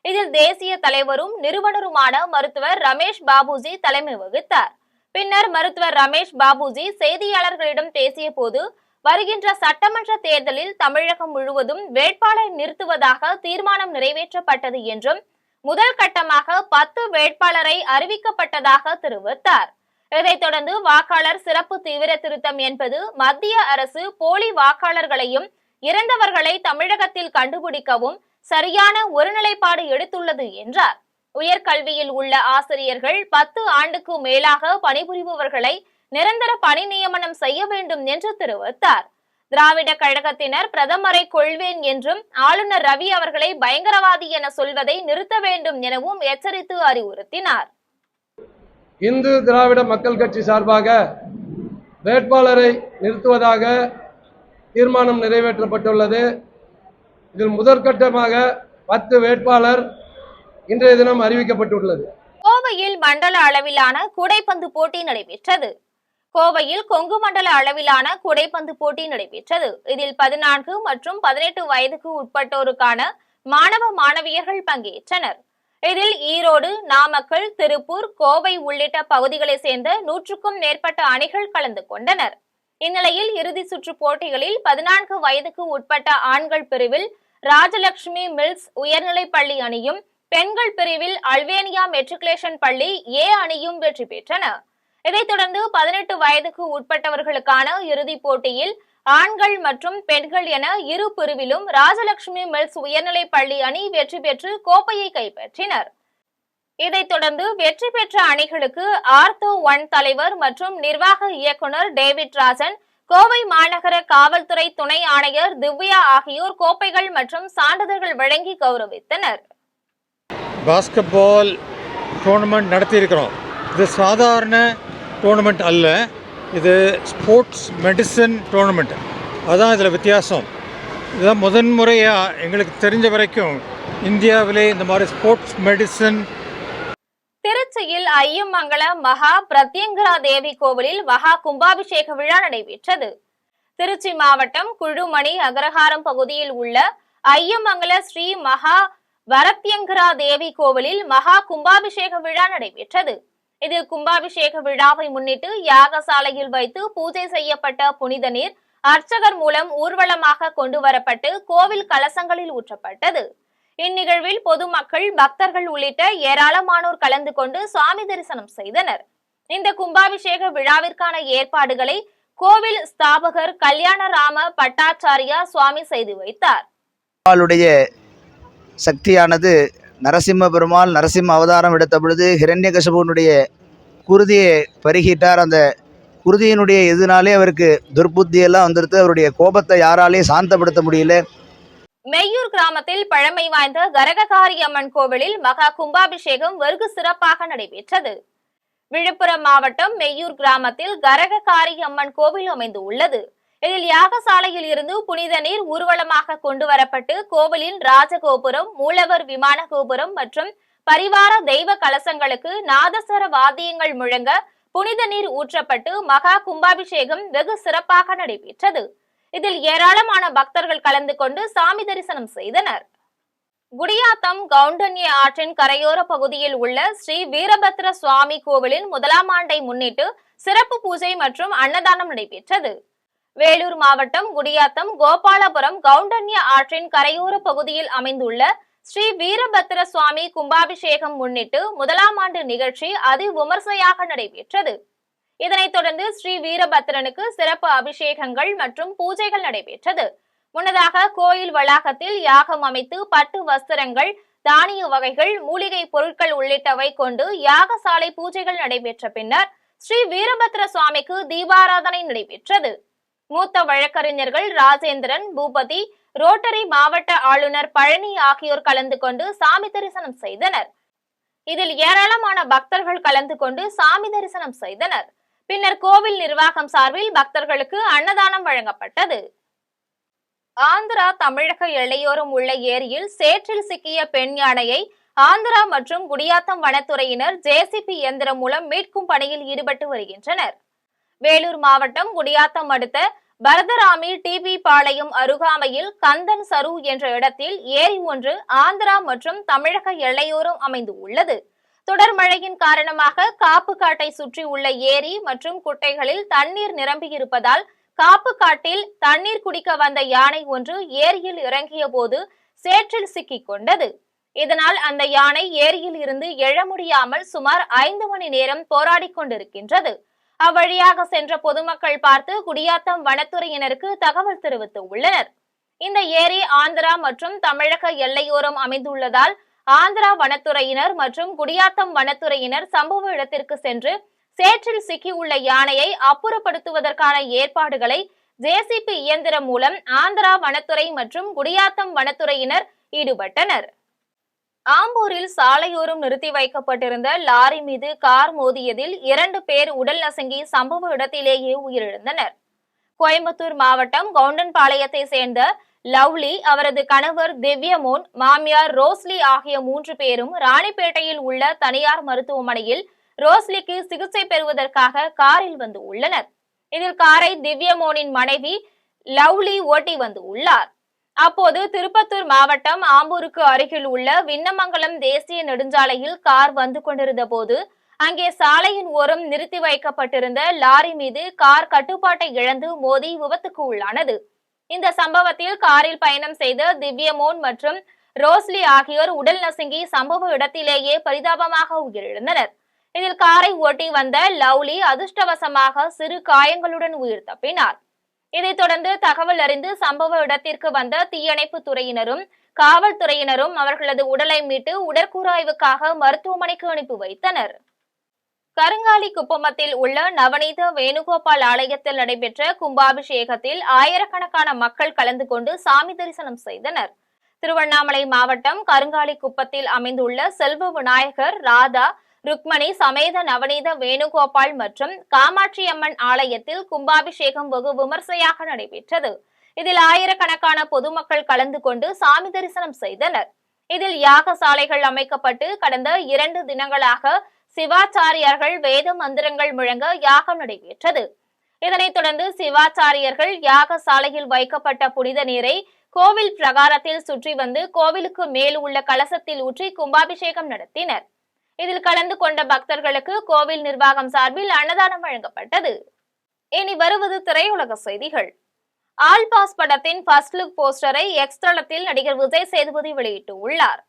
இதில் தேசிய தலைவரும் நிறுவனருமான மருத்துவர் ரமேஷ் பாபுஜி தலைமை வகித்தார். பின்னர் மருத்துவர் ரமேஷ் பாபுஜி செய்தியாளர்களிடம் பேசிய போது, வருகின்ற சட்டமன்ற தேர்தலில் தமிழகம் முழுவதும் வேட்பாளரை நிறுத்துவதாக தீர்மானம் நிறைவேற்றப்பட்டது என்றும் முதல் கட்டமாக 10 வேட்பாளரை அறிவிக்கப்பட்டதாக தெரிவித்தார். இதைத் தொடர்ந்து வாக்காளர் சிறப்பு தீவிர திருத்தம் என்பது மத்திய அரசு போலி வாக்காளர்களையும் இறந்தவர்களை தமிழகத்தில் கண்டுபிடிக்கவும் சரியான ஒருநிலைப்பாடு எடுத்துள்ளது என்றார். உயர்கல்வியில் உள்ள ஆசிரியர்கள் 10 ஆண்டுக்கு மேலாக பணிபுரிபவர்களை நிரந்தர பணி நியமனம் செய்ய வேண்டும் என்று தெரிவித்தார். திராவிட கழகத்தினர் பிரதமரை கொள்வேன் என்றும் ஆளுநர் ரவி அவர்களை பயங்கரவாதி என சொல்வதை நிறுத்த வேண்டும் எனவும் எச்சரித்து அறிவுறுத்தினார். இந்து திராவிட மக்கள் கட்சி சார்பாக வேட்பாளரை நிறுத்துவதாக தீர்மானம் நிறைவேற்றப்பட்டுள்ளது. இதில் முதற்கட்டமாக 10 வேட்பாளர் இன்றைய தினம் அறிவிக்கப்பட்டுள்ளது. கோவையில் மண்டல அளவிலான கூடைப்பந்து போட்டி நடைபெற்றது. கோவையில் கொங்கு மண்டல அளவிலான கூடைப்பந்து போட்டி நடைபெற்றது. இதில் 14 மற்றும் 18 வயதுக்கு உட்பட்டோருக்கான மாணவ மாணவியர்கள் பங்கேற்றனர். இதில் ஈரோடு, நாமக்கல், திருப்பூர், கோவை உள்ளிட்ட பகுதிகளை சேர்ந்த 100க்கும் மேற்பட்ட அணிகள் கலந்து கொண்டனர். இந்நிலையில் இறுதி சுற்று போட்டிகளில் 14 வயதுக்கு உட்பட்ட ஆண்கள் பிரிவில் ராஜலட்சுமி மில்ஸ் உயர்நிலைப் பள்ளி அணியும், பெண்கள் பிரிவில் அல்வேனியா மெட்ரிகுலேஷன் பள்ளி ஏ அணியும் வெற்றி பெற்றன. இதைத் தொடர்ந்து 18 வயதுக்கு உட்பட்டவர்களுக்கான இறுதிப் போட்டியில் ஆண்கள் மற்றும் பெண்கள் என இரு பிரிவிலும் ராஜலட்சுமி மில்ஸ் உயர்நிலைப் பள்ளி அணி வெற்றி பெற்று கோப்பையை கைப்பற்றினர். இதைத் தொடர்ந்து வெற்றி பெற்ற அணிகளுக்கு ஆர்த்தோ 1 தலைவர் மற்றும் நிர்வாக இயக்குனர் டேவிட் ராஜன், கோவை மாநகர காவல்துறை துணை ஆணையர் திவ்யா ஆகியோர் கோப்பைகள் மற்றும் சான்றிதழ்கள் வழங்கி கௌரவித்தனர். Basketball tournament நடத்தியிருக்கிறோம். இது சாதாரண டோர்னமெண்ட் அல்ல, இது ஸ்போர்ட்ஸ் மெடிசன் டோர்னமெண்ட். அதுதான் இதில் வித்தியாசம். இதுதான் முதன்முறையாக எங்களுக்கு தெரிஞ்ச வரைக்கும் இந்தியாவிலே இந்த மாதிரி ஸ்போர்ட்ஸ் மெடிசன். திருச்சியில் ஐயமங்கல மகா பிரத்யங்கரா தேவி கோவிலில் மகா கும்பாபிஷேக விழா நடைபெற்றது. திருச்சி மாவட்டம் குழுமணி அகரஹாரம் பகுதியில் உள்ள ஐயமங்கல ஸ்ரீ மகா வரத்யங்கரா தேவி கோவிலில் மகா கும்பாபிஷேக விழா நடைபெற்றது. இதில் கும்பாபிஷேக விழாவை முன்னிட்டு யாகசாலையில் வைத்து பூஜை செய்யப்பட்ட புனித நீர் அர்ச்சகர் மூலம் ஊர்வலமாக கொண்டு வரப்பட்டு கோவில் கலசங்களில் ஊற்றப்பட்டது. இந்நிகழ்வில் பொதுமக்கள், பக்தர்கள் உள்ளிட்ட ஏராளமானோர் கலந்து கொண்டு சுவாமி தரிசனம் செய்தனர். இந்த கும்பாபிஷேக விழாவிற்கான ஏற்பாடுகளை கோவில் ஸ்தாபகர் கல்யாணராம பட்டாச்சாரியா சுவாமி செய்து வைத்தார். சக்தியானது நரசிம்ம பெருமாள் நரசிம்ம அவதாரம் எடுத்த பொழுது ஹிரண்யகசிபுனுடைய குருதியை பருகிட்டார். அந்த குருதியினுடைய எதுனாலே அவருக்கு துர்புத்தியெல்லாம் வந்துடுத்து. அவருடைய கோபத்தை யாராலையும் சாந்தப்படுத்த முடியல. மெய்யூர் கிராமத்தில் பழமை வாய்ந்த கரககாரி அம்மன் கோவிலில் மகா கும்பாபிஷேகம் வெகு சிறப்பாக நடைபெற்றது. விழுப்புரம் மாவட்டம் மெய்யூர் கிராமத்தில் கரககாரி அம்மன் கோவில் அமைந்து உள்ளது. இதில் யாகசாலையில் இருந்து புனித நீர் ஊர்வலமாக கொண்டு வரப்பட்டு கோவிலின் ராஜகோபுரம், மூலவர் விமான கோபுரம் மற்றும் பரிவார தெய்வ கலசங்களுக்கு நாதஸ்வர வாத்தியங்கள் முழங்க புனித நீர் ஊற்றப்பட்டு மகா கும்பாபிஷேகம் வெகு சிறப்பாக நடைபெற்றது. இதில் ஏராளமான பக்தர்கள் கலந்து கொண்டு சாமி தரிசனம் செய்தனர். குடியாத்தம் கவுண்டன்ய ஆற்றின் கரையோர பகுதியில் உள்ள ஸ்ரீ வீரபத்ர சுவாமி கோவிலின் 1ஆம் ஆண்டை முன்னிட்டு சிறப்பு பூஜை மற்றும் அன்னதானம் நடைபெற்றது. வேலூர் மாவட்டம் குடியாத்தம் கோபாலபுரம் கவுண்டன்ய ஆற்றின் கரையோர பகுதியில் அமைந்துள்ள ஸ்ரீ வீரபத்ர சுவாமி கும்பாபிஷேகம் முன்னிட்டு 1ஆம் ஆண்டு நிகழ்ச்சி அதி விமர்சையாக நடைபெற்றது. இதனைத் தொடர்ந்து ஸ்ரீ வீரபத்ரனுக்கு சிறப்பு அபிஷேகங்கள் மற்றும் பூஜைகள் நடைபெற்றது. முன்னதாக கோயில் வளாகத்தில் யாகம் அமைத்து பட்டு வஸ்திரங்கள், தானிய வகைகள், மூலிகை பொருட்கள் உள்ளிட்டவை கொண்டு யாகசாலை பூஜைகள் நடைபெற்ற பின்னர் ஸ்ரீ வீரபத்ர சுவாமிக்கு தீபாராதனை நடைபெற்றது. மூத்த வழக்கறிஞர்கள் ராஜேந்திரன், பூபதி, ரோட்டரி மாவட்ட ஆளுநர் பழனி ஆகியோர் கலந்து கொண்டு சாமி தரிசனம் செய்தனர். இதில் ஏராளமான பக்தர்கள் கலந்து கொண்டு சாமி தரிசனம் செய்தனர். பின்னர் கோவில் நிர்வாகம் சார்பில் பக்தர்களுக்கு அன்னதானம் வழங்கப்பட்டது. ஆந்திரா தமிழக எல்லையோரம் உள்ள ஏரியில் சேற்றில் சிக்கிய பெண் யானையை ஆந்திரா மற்றும் குடியாத்தம் வனத்துறையினர் ஜேசிபி இயந்திரம் மூலம் மீட்கும் பணியில் ஈடுபட்டு வருகின்றனர். வேலூர் மாவட்டம் குடியாத்தம் அடுத்த பரதராமி டிபி பாளையம் அருகாமையில் கந்தன் சரு என்ற இடத்தில் ஏரி ஒன்று ஆந்திரா மற்றும் தமிழக எல்லையோரம் அமைந்து உள்ளது. தொடர் மழையின் காரணமாக காப்பு காட்டை சுற்றி உள்ள ஏரி மற்றும் குட்டைகளில் தண்ணீர் நிரம்பியிருப்பதால் காப்பு காட்டில் தண்ணீர் குடிக்க வந்த யானை ஒன்று ஏரியில் இறங்கிய போது சேற்றில் சிக்கிக் கொண்டது. இதனால் அந்த யானை ஏரியில் இருந்து எழ முடியாமல் சுமார் 5 மணி நேரம் போராடி கொண்டிருக்கின்றது. அவ்வழியாக சென்ற பொதுமக்கள் பார்த்து குடியாத்தம் வனத்துறையினருக்கு தகவல் தெரிவித்து உள்ளனர். இந்த ஏரி ஆந்திரா மற்றும் தமிழக எல்லையோரம் அமைந்துள்ளதால் ஆந்திரா வனத்துறையினர் மற்றும் குடியாத்தம் வனத்துறையினர் சம்பவ இடத்திற்கு சென்று சேற்றில் சிக்கியுள்ள யானையை அப்புறப்படுத்துவதற்கான ஏற்பாடுகளை ஜேசிபி இயந்திரம் மூலம் ஆந்திரா வனத்துறை மற்றும் குடியாத்தம் வனத்துறையினர் ஈடுபட்டனர். ஆம்பூரில் சாலையோரம் நிறுத்தி வைக்கப்பட்டிருந்த லாரி மீது கார் மோதியதில் 2 பேர் உடல் நசுங்கி சம்பவ இடத்திலேயே உயிரிழந்தனர். கோயம்புத்தூர் மாவட்டம் கவுண்டன்பாளையத்தை சேர்ந்த லவ்லி, அவரது கணவர் திவ்யமோன், மாமியார் ரோஸ்லி ஆகிய 3 பேரும் ராணிப்பேட்டையில் உள்ள தனியார் மருத்துவமனையில் ரோஸ்லிக்கு சிகிச்சை பெறுவதற்காக காரில் வந்து உள்ளனர். இதில் காரை திவ்யமோனின் மனைவி லவ்லி ஓட்டி வந்து உள்ளார். அப்போது திருப்பத்தூர் மாவட்டம் ஆம்பூருக்கு அருகில் உள்ள விண்ணமங்கலம் தேசிய நெடுஞ்சாலையில் கார் வந்து கொண்டிருந்த போது அங்கே சாலையின் ஓரம் நிறுத்தி வைக்கப்பட்டிருந்த லாரி மீது கார் கட்டுப்பாட்டை இழந்து மோதி விபத்துக்கு உள்ளானது. இந்த சம்பவத்தில் காரில் பயணம் செய்த திவ்யமோன் மற்றும் ரோஸ்லி ஆகியோர் உடல் நசுங்கி சம்பவ இடத்திலேயே பரிதாபமாக உயிரிழந்தனர். இதில் காரை ஓட்டி வந்த லவ்லி அதிர்ஷ்டவசமாக சிறு காயங்களுடன் உயிர் தப்பினார். இதைத் தொடர்ந்து தகவல் அறிந்து சம்பவ இடத்திற்கு வந்த தீயணைப்பு துறையினரும் காவல்துறையினரும் அவர்களது உடலை மீட்டு உடற்கூறாய்வுக்காக மருத்துவமனைக்கு அனுப்பி வைத்தனர். கருங்காலி குப்பமத்தில் உள்ள நவநீத வேணுகோபால் ஆலயத்தில் நடைபெற்ற கும்பாபிஷேகத்தில் ஆயிரக்கணக்கான மக்கள் கலந்து கொண்டு சாமி தரிசனம் செய்தனர். திருவண்ணாமலை மாவட்டம் கருங்காலி குப்பத்தில் அமைந்துள்ள செல்வ விநாயகர், ராதா, ருக்மணி சமேத நவநீத வேணுகோபால் மற்றும் காமாட்சி அம்மன் ஆலயத்தில் கும்பாபிஷேகம் வெகு விமர்சையாக நடைபெற்றது. இதில் ஆயிரக்கணக்கான பொதுமக்கள் கலந்து கொண்டு சாமி தரிசனம் செய்தனர். இதில் யாகசாலைகள் அமைக்கப்பட்டு கடந்த 2 தினங்களாக சிவாச்சாரியர்கள் வேத மந்திரங்கள் முழங்க யாகம் நடைபெற்றது. இதனைத் தொடர்ந்து சிவாச்சாரியர்கள் யாகசாலையில் வைக்கப்பட்ட புனித நீரை கோவில் பிரகாரத்தில் சுற்றி வந்து கோவிலுக்கு மேல் உள்ள கலசத்தில் ஊற்றி கும்பாபிஷேகம் நடத்தினர். இதில் கலந்து கொண்ட பக்தர்களுக்கு கோவில் நிர்வாகம் சார்பில் அன்னதானம் வழங்கப்பட்டது. இனி வருவது திரையுலக செய்திகள். ஆல்பாஸ் படத்தின் ஃபர்ஸ்ட் லுக் போஸ்டரை எக்ஸ் தளத்தில் நடிகர் விஜய் சேதுபதி வெளியிட்டுள்ளார்.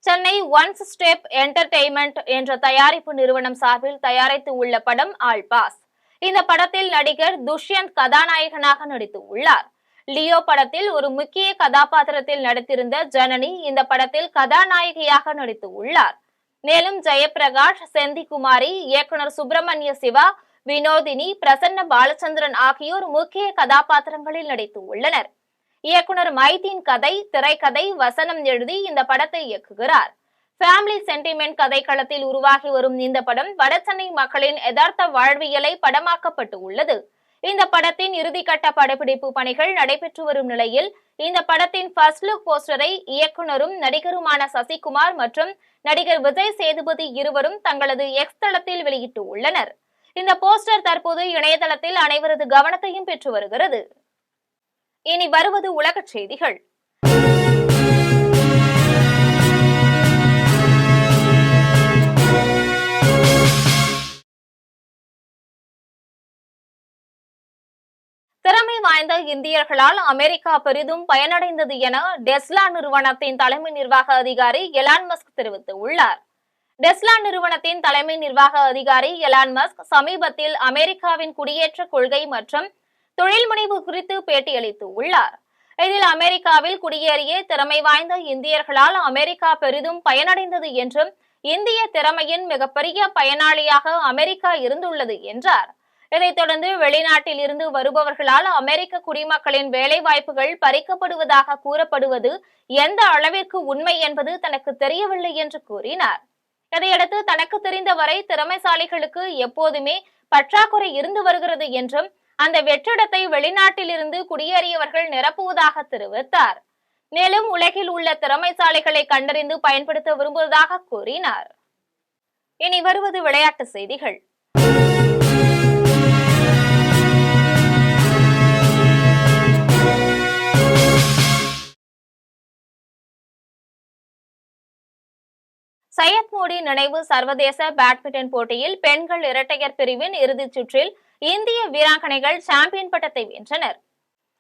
சென்னை ஒன்ஸ் ஸ்டெப் என்டர்டெயின்மெண்ட் என்ற தயாரிப்பு நிறுவனம் சார்பில் தயாரித்து உள்ள படம் ஆல்பாஸ். இந்த படத்தில் நடிகர் துஷ்யந்த் கதாநாயகனாக நடித்து உள்ளார். லியோ படத்தில் ஒரு முக்கிய கதாபாத்திரத்தில் நடித்திருந்த ஜனனி இந்த படத்தில் கதாநாயகியாக நடித்து உள்ளார். மேலும் ஜெயபிரகாஷ், செந்திகுமாரி, இயக்குனர் சுப்பிரமணிய சிவா, வினோதினி, பிரசன்ன பாலச்சந்திரன் ஆகியோர் முக்கிய கதாபாத்திரங்களில் நடித்து உள்ளனர். இயக்குனர் மைதீன் கதை, திரைக்கதை, வசனம் எழுதி இந்த படத்தை இயக்குகிறார். ஃபேமிலி சென்டிமெண்ட் கதைக்களத்தில் உருவாகி வரும் இந்த படம் வடசென்னை மக்களின் யதார்த்த வாழ்வியலை படமாக்கப்பட்டு உள்ளது. இந்த படத்தின் இறுதிக்கட்ட படப்பிடிப்பு பணிகள் நடைபெற்று வரும் நிலையில் இந்த படத்தின் ஃபர்ஸ்ட் லுக் போஸ்டரை இயக்குனரும் நடிகருமான சசிகுமார் மற்றும் நடிகர் விஜய் சேதுபதி இருவரும் தங்களது எக்ஸ் தளத்தில் வெளியிட்டு உள்ளனர். இந்த போஸ்டர் தற்போது இணையதளத்தில் அனைவரது கவனத்தையும் பெற்று வருகிறது. இனி வருவது உலகச் செய்திகள். திறமை வாய்ந்த இந்தியர்களால் அமெரிக்கா பெரிதும் பயனடைந்தது என டெஸ்லா நிறுவனத்தின் தலைமை நிர்வாக அதிகாரி எலான் மஸ்க் தெரிவித்துள்ளார். டெஸ்லா நிறுவனத்தின் தலைமை நிர்வாக அதிகாரி எலான் மஸ்க் சமீபத்தில் அமெரிக்காவின் குடியேற்ற கொள்கை மற்றும் தொழில் முனைவு குறித்து பேட்டியளித்துள்ளார். இதில் அமெரிக்காவில் குடியேறிய திறமை வாய்ந்த இந்தியர்களால் அமெரிக்கா பெரிதும் பயனடைந்தது என்றும் இந்திய திறமையின் மிகப்பெரிய பயனாளியாக அமெரிக்கா இருந்துள்ளது என்றார். இதைத் தொடர்ந்து வெளிநாட்டில் இருந்து வருபவர்களால் அமெரிக்க குடிமக்களின் வேலை வாய்ப்புகள் பறிக்கப்படுவதாக கூறப்படுவது எந்த அளவிற்கு உண்மை என்பது தனக்கு தெரியவில்லை என்று கூறினார். இதையடுத்து தனக்கு தெரிந்தவரை திறமைசாலிகளுக்கு எப்போதுமே பற்றாக்குறை இருந்து வருகிறது என்றும் அந்த வெற்றிடத்தை வெளிநாட்டில் இருந்து குடியேறியவர்கள் நிரப்புவதாக தெரிவித்தார். மேலும் உலகில் உள்ள திறமைசாலிகளை கண்டறிந்து பயன்படுத்த விரும்புவதாக கூறினார். இனி வருவது விளையாட்டு செய்திகள். சையத் மோடி நினைவு சர்வதேச பேட்மிண்டன் போட்டியில் பெண்கள் இரட்டையர் பிரிவின் இறுதிச் சுற்றில் இந்திய வீராங்கனைகள் சாம்பியன் பட்டத்தை வென்றனர்.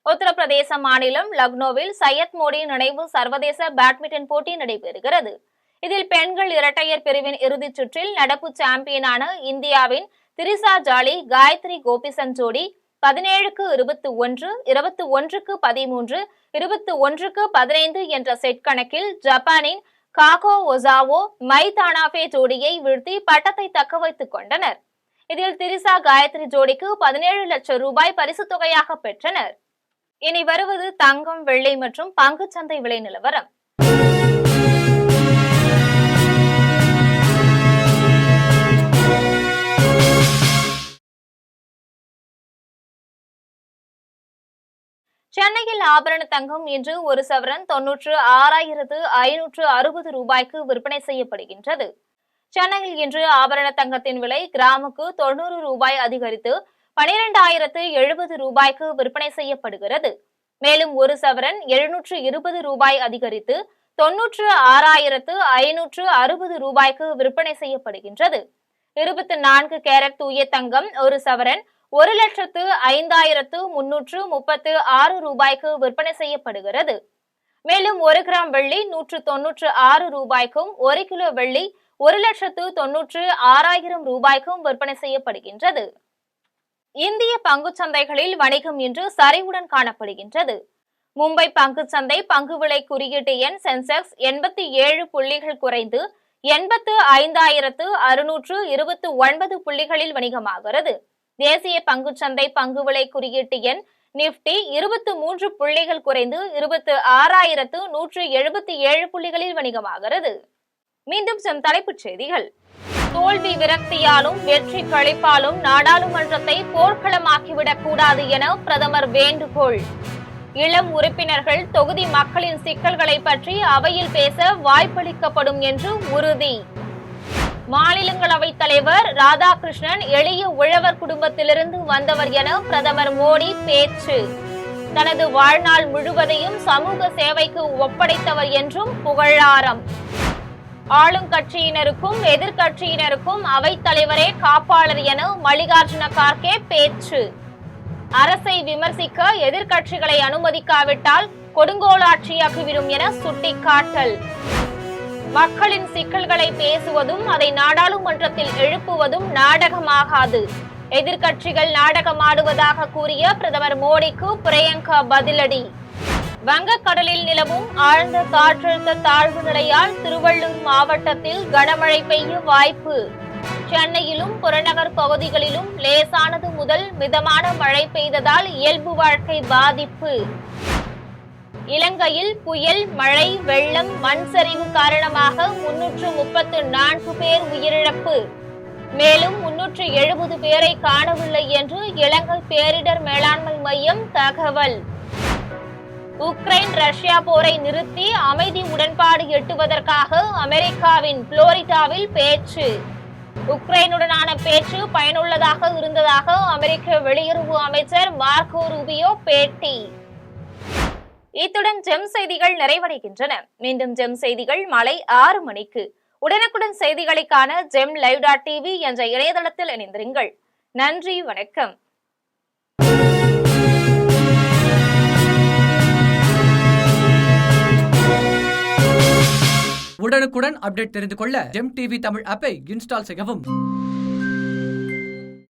உத்தரப்பிரதேச மாநிலம் லக்னோவில் சையத் மோடி நினைவு சர்வதேச பேட்மிண்டன் போட்டி நடைபெறுகிறது. இதில் பெண்கள் இரட்டையர் பிரிவின் இறுதிச் சுற்றில் நடப்பு சாம்பியனான இந்தியாவின் திரிசா ஜாலி காயத்ரி கோபிசந்த் ஜோடி 17-21, 21-13, 21-15 என்ற செட் கணக்கில் ஜப்பானின் காகோ ஒசாவோ மை தானாபே ஜோடியை வீழ்த்தி பட்டத்தை தக்க வைத்துக் கொண்டனர். இதில் திரிசா காயத்ரி ஜோடிக்கு 17 லட்சம் ரூபாய் பரிசு தொகையாக பெற்றனர். இனி வருவது தங்கம், வெள்ளி மற்றும் பங்குச்சந்தை விலை நிலவரம். சென்னையில் ஆபரண தங்கம் இன்று ஒரு சவரன் 96,560 ரூபாய்க்கு விற்பனை செய்யப்படுகின்றது. சென்னையில் இன்று ஆபரண தங்கத்தின் விலை கிராமுக்கு 90 ரூபாய் அதிகரித்து 12,070 ரூபாய்க்கு விற்பனை செய்யப்படுகிறது. மேலும் ஒரு சவரன் 720 ரூபாய் அதிகரித்து 96,560 ரூபாய்க்கு விற்பனை செய்யப்படுகின்றது. 24 கேரட் தூய தங்கம் ஒரு சவரன் 1,05,336 ரூபாய்க்கு விற்பனை செய்யப்படுகிறது. மேலும் 1 கிராம் வெள்ளி 196 ரூபாய்க்கும் 1 கிலோ வெள்ளி 1,96,000 ரூபாய்க்கும் விற்பனை செய்யப்படுகின்றது. இந்திய பங்குச்சந்தைகளில் வணிகம் இன்று சரிவுடன் காணப்படுகின்றது. மும்பை பங்குச்சந்தை பங்கு விலை குறியீட்டு எண் சென்செக்ஸ் 87 புள்ளிகள் குறைந்து 85,629 புள்ளிகளில் வணிகமாகிறது. தேசிய பங்குச்சந்தை பங்கு விலை குறியீட்டு எண் நிப்டி 23 புள்ளிகள் குறைந்து 26,177 புள்ளிகளில் வணிகமாகிறது. மீண்டும் சில தலைப்புச் செய்திகள். தோல்வி விரக்தியாலும் வெற்றி களிப்பாலும் நாடாளுமன்றத்தை போர்க்களமாக்கிவிடக் கூடாது என பிரதமர் வேண்டுகோள். இளம் உறுப்பினர்கள் தொகுதி மக்களின் சிக்கல்களை பற்றி அவையில் பேச வாய்ப்பளிக்கப்படும் என்று உறுதி. மாநிலங்களவை தலைவர் ராதாகிருஷ்ணன் எளிய உழவர் குடும்பத்திலிருந்து வந்தவர் என பிரதமர் மோடி பேச்சு. தனது வாழ்நாள் முழுவதையும் சமூக சேவைக்கு ஒப்படைத்தவர் என்றும் புகழாரம். ஆளுங்கட்சியினருக்கும் எதிர்கட்சியினருக்கும் அவைத் தலைவரே காப்பாளர் என மல்லிகார்ஜுன கார்கே பேச்சு. அரசை விமர்சிக்க எதிர்கட்சிகளை அனுமதிக்காவிட்டால் கொடுங்கோலாட்சியாகிவிடும் என சுட்டிக்காட்டல். மக்களின் சிக்கல்களை பேசுவதும் அதை நாடாளுமன்றத்தில் எழுப்புவதும் நாடகமாகாது. எதிர்க்கட்சிகள் நாடகமாடுவதாக கூறிய பிரதமர் மோடிக்கு பிரியங்கா பதிலடி. வங்கக்கடலில் நிலவும் ஆழ்ந்த காற்றழுத்த தாழ்வு நிலையால் திருவள்ளூர் மாவட்டத்தில் கனமழை பெய்ய வாய்ப்பு. சென்னையிலும் புறநகர் பகுதிகளிலும் லேசானது முதல் மிதமான மழை பெய்ததால் இயல்பு வாழ்க்கை பாதிப்பு. இலங்கையில் புயல், மழை, வெள்ளம், மண் சரிவு காரணமாக 334 பேர் உயிரிழப்பு. மேலும் 370 பேரை காணவில்லை என்று இலங்கை பேரிடர் மேலாண்மை மையம் தகவல். உக்ரைன் ரஷ்யா போரை நிறுத்தி அமைதி உடன்பாடு எட்டுவதற்காக அமெரிக்காவின் புளோரிடாவில் பேச்சு. உக்ரைனுடனான பேச்சு பயனுள்ளதாக இருந்ததாக அமெரிக்க வெளியுறவு அமைச்சர் மார்க்கோ ரூபியோ பேட்டி. இத்துடன் ஜெம் செய்திகள் நிறைவடைகின்றன. மீண்டும் ஜெம் செய்திகள் மாலை 6 மணிக்கு. உடனுக்குடன் செய்திகளை காண GemLive.tv என்ற இணையதளத்தில் இணைந்திருங்கள். நன்றி, வணக்கம். உடனுக்குடன் அப்டேட் தெரிந்து கொள்ள ஜெம் டிவி தமிழ் ஆப்பை இன்ஸ்டால் செய்யவும்.